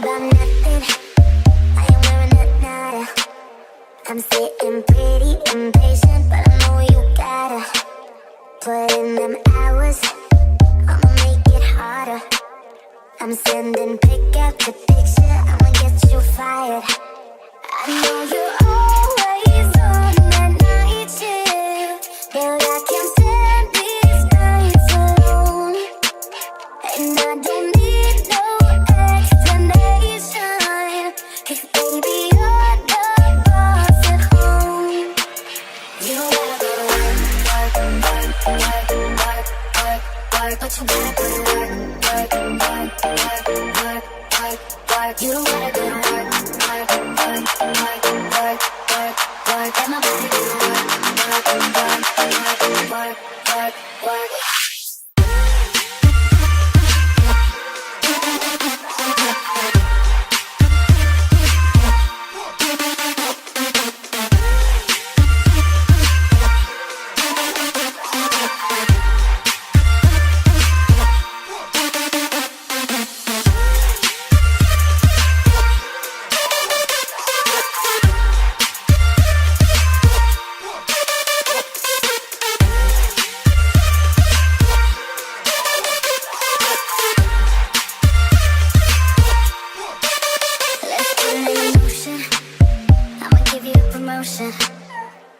about nothing. I ain't wearing a nada. I'm sitting pretty impatient, but I know you gotta put in them hours. I'ma make it harder. I'm sending pick after picture. I'ma get you fired. I know you're always on that night shift, but I can't stand these nights alone. And I don't need no explanation, 'cause baby you're the boss at home. You don't gotta go to work, work, work, work, work, work, but you gotta go to work, work, work, work, work, work, work. You don't gotta go to work, work, work, work, work, work, work. Let my body do the work, work, work, work, work, work, work.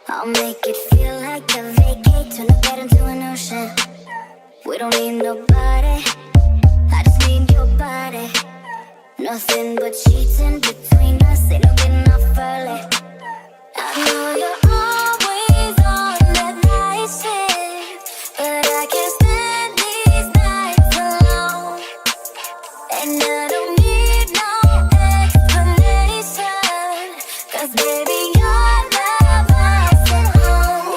I'll make it feel like a vacate, turn the bed into an ocean. We don't need nobody, I just need your body. Nothing but sheets in between us, ain't no getting off early. I know you're always on that night shift, but I can't stand these nights alone. And I don't need no explanation, 'cause baby you're the boss at home.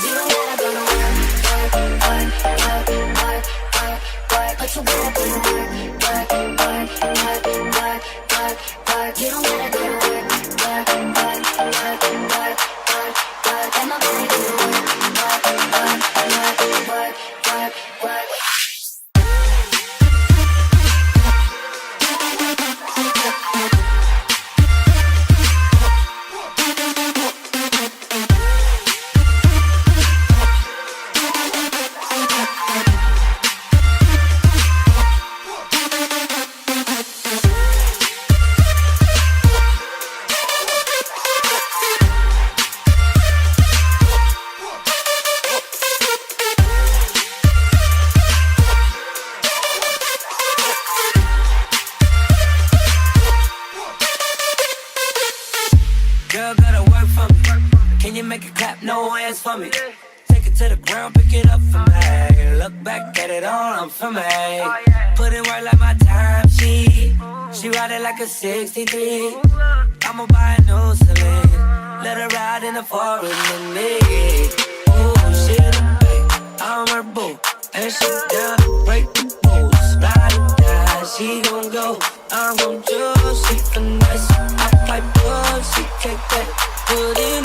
You don't gotta go to work, work, work, work, work, work, work, but you gotta go to work, work, work, work, work, work, work. You don't gotta go to work, work, work, work, work, work, work. Let my body do the work, work, work, work, work, work, work. Girl, gotta work for me. Can you make it clap? No hands for me. Take it to the ground, pick it up for me. Look back at it all, I'm for me. Put in work like my time, she ride it like a 63. I'ma buy a new Celine. Let her ride in the forest with me. Ooh, she the babe, I'm her boo. And she down to break the rules. Ride it down, she gon' go. I'm gon' choose, she finesse. I pipe up, she take that, put in